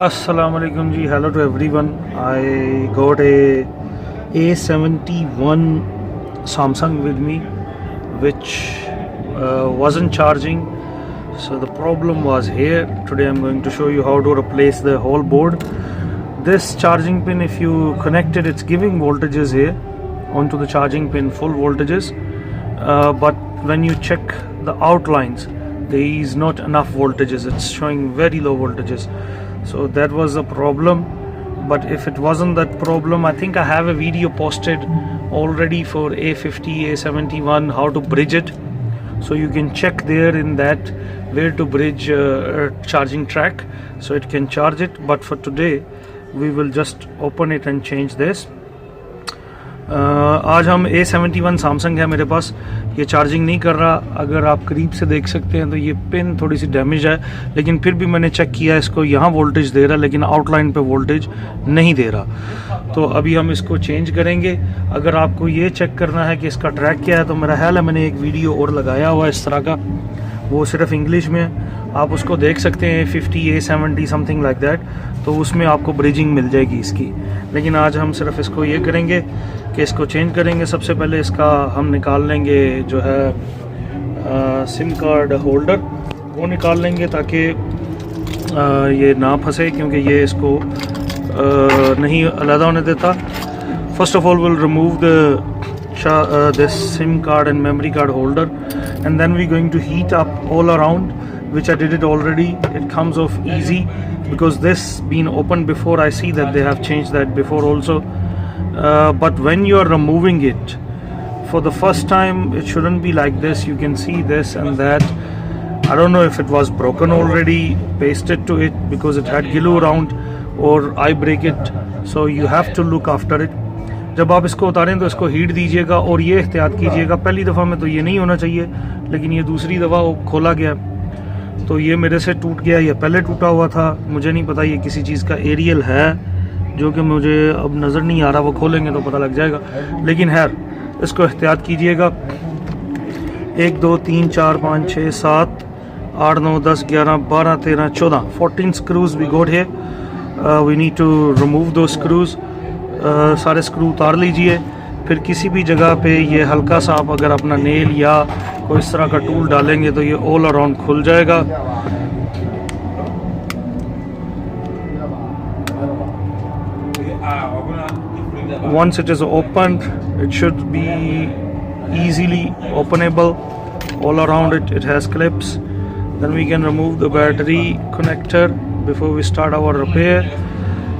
Assalamualaikum ji, hello to everyone. I got a A71 Samsung with me which wasn't charging, so the problem was here. Today I'm going to show you how to replace the whole board. This charging pin, if you connect it, it's giving voltages here onto the charging pin, full voltages, but when you check the outlines there is not enough voltages, it's showing very low voltages. So that was the problem. But if it wasn't that problem, I think I have a video posted already for A50, A71 how to bridge it, so you can check there in that where to bridge charging track so it can charge it. But for today we will just open it and change this. आज हम A71 Samsung है मेरे पास, ये charging नहीं कर रहा. अगर आप करीब से देख सकते हैं तो ये पिन थोड़ी सी डैमेज है, लेकिन फिर भी मैंने चेक किया इसको, यहाँ वोल्टेज दे रहा लेकिन आउटलाइन पे वोल्टेज नहीं दे रहा. तो अभी हम इसको चेंज करेंगे. अगर आपको ये चेक करना है कि इसका ट्रैक क्या है तो मेरा ख्याल है मैंने एक वीडियो और लगाया हुआ है इस तरह का, वो सिर्फ इंग्लिश में, आप उसको देख सकते हैं. 50 A70 समथिंग लाइक दैट, तो उसमें आपको ब्रिजिंग मिल जाएगी इसकी. लेकिन आज हम सिर्फ इसको ये करेंगे कि इसको चेंज करेंगे. सबसे पहले इसका हम निकाल लेंगे जो है सिम कार्ड होल्डर, वो निकाल लेंगे ताकि ये ना फंसे, क्योंकि ये इसको नहीं अलग होने देता. First of all will remove this SIM card and memory card holder, and then we're going to heat up all around, which I did it already. It comes off easy because this been opened before. I see that they have changed that before also, but when you are removing it for the first time it shouldn't be like this. You can see this and that. I don't know if it was broken already, pasted to it because it had glue around, or I break it, so you have to look after it. जब आप इसको उतारें तो इसको heat दीजिएगा और ये एहतियात कीजिएगा. पहली दफ़ा में तो ये नहीं होना चाहिए, लेकिन ये दूसरी दफ़ा वो खोला गया तो ये मेरे से टूट गया. ये पहले टूटा हुआ था, मुझे नहीं पता ये किसी चीज़ का एरियल है जो कि मुझे अब नज़र नहीं आ रहा, वो खोलेंगे तो पता लग जाएगा. लेकिन खैर इसको एहतियात कीजिएगा. 1 2 3 4 5 6 7 8 9 10 11 12 13 14 14 screws we got here. We need to remove those screws. सारे स्क्रू उतार लीजिए. फिर किसी भी जगह पे ये हल्का सा आप अगर अपना नेल या कोई इस तरह का टूल डालेंगे तो ये ऑल अराउंड खुल जाएगा. Once it is opened, it should be easily openable. All around it, it has clips. Then we can remove the battery connector before we start our repair.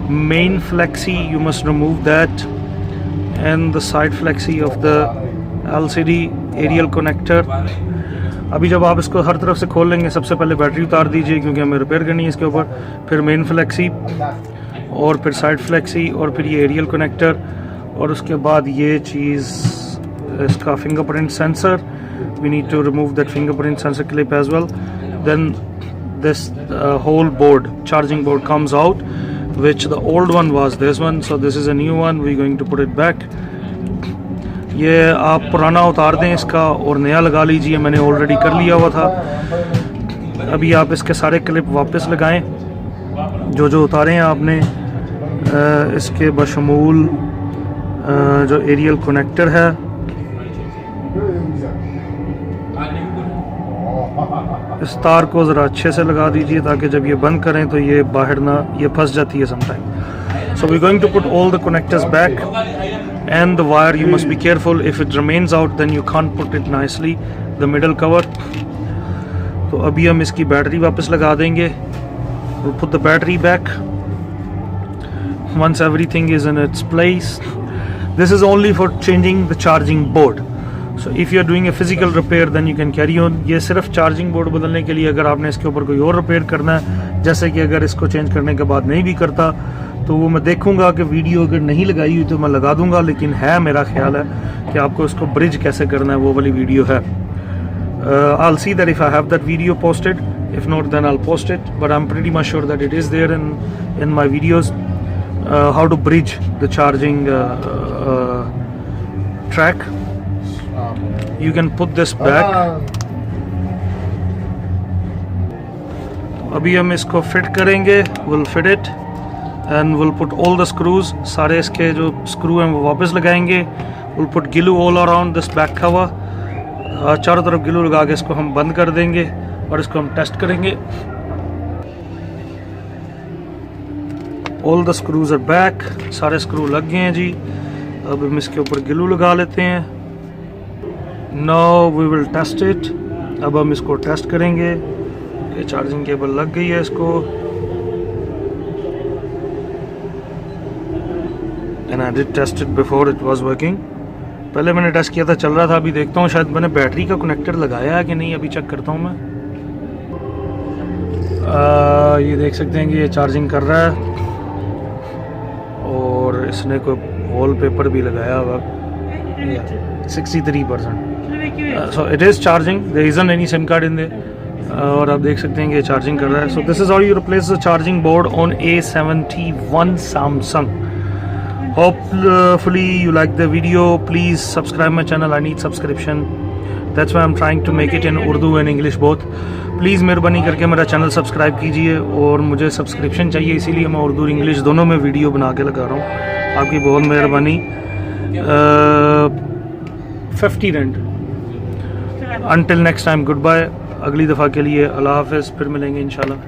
Main flexi, you must remove that, and the side flexi of the LCD aerial connector. अभी जब आप इसको हर तरफ से खोल लेंगे, सबसे पहले बैटरी उतार दीजिए क्योंकि हमें रिपेयर करनी है इसके ऊपर. फिर मेन फ्लैक्सी और फिर साइड फ्लैक्सी और फिर ये एरियल कनेक्टर, और उसके बाद ये चीज़ इसका fingerprint sensor. We need to remove that fingerprint sensor clip as well. Then this whole board, charging board, comes out, which the old one was this one, so this is a new one. We're going to put it back. ये आप पुराना उतार दें इसका और नया लगा लीजिए, मैंने ऑलरेडी कर लिया हुआ था. अभी आप इसके सारे क्लिप वापस लगाएं जो जो उतारे हैं आपने. इसके बशमूल जो एरियल कनेक्टर है, इस तार को ज़रा अच्छे से लगा दीजिए ताकि जब ये बंद करें तो ये बाहर ना, ये फंस जाती है sometime. So we going to put all the connectors back and the wire. You must be careful, if it remains out then you can't put it nicely, the middle cover. तो अभी हम इसकी बैटरी वापस लगा देंगे. We'll put the battery back once everything is in its place. This is only for changing the charging board. So if you are doing a physical repair then you can carry on. ये सिर्फ charging board बदलने के लिए. अगर आपने इसके ऊपर कोई और रिपेयर करना है, जैसे कि अगर इसको चेंज करने के बाद नहीं भी करता तो वो मैं देखूंगा कि वीडियो अगर नहीं लगाई हुई तो मैं लगा दूंगा. लेकिन है मेरा ख्याल है कि आपको इसको ब्रिज कैसे करना है, वो वाली वीडियो है. I'll see that if I have that video posted. If not then I'll post it, but I'm pretty much sure that it is there in my videos. How to bridge the charging track. You can put this back. अभी हम इसको fit करेंगे, will fit it and will put all the screws, सारे इसके जो screw हैं वो वापस लगाएंगे। Will put glue all around this back cover, चारों तरफ गिलू लगा के इसको हम बंद कर देंगे और इसको हम टेस्ट करेंगे। All the screws are back, सारे स्क्रू लग गए हैं जी। अब हम इसके ऊपर गिलू लगा लेते हैं। Now we will test it, अब हम इसको टेस्ट करेंगे। ये चार्जिंग केबल लग गई है इसको, and I did test it before it was working. पहले मैंने टेस्ट किया था, चल रहा था। अभी देखता हूँ, शायद मैंने बैटरी का कनेक्टर लगाया है कि नहीं, अभी चेक करता हूँ मैं। ये देख सकते हैं कि ये चार्जिंग कर रहा है और इसने कोई वॉलपेपर भी लगाया हुआ, 63%। So it is charging, there isn't any SIM card in there. और आप देख सकते हैं कि ये चार्जिंग कर रहा है। So this is how you replace the charging board on A71 Samsung. Hopefully you like the video. Please subscribe my channel. I need subscription. That's why I'm trying to make it in Urdu and English both. Please मेहरबानी करके मेरा channel subscribe कीजिए, और मुझे subscription चाहिए, इसीलिए मैं उर्दू और इंग्लिश दोनों में वीडियो बना के लगा रहा हूँ। आपकी बहुत मेहरबानी। 50 rent. Until next time, good bye. अगली दफ़ा के लिए अल्लाह हाफ़िज़, फिर मिलेंगे इंशाल्लाह।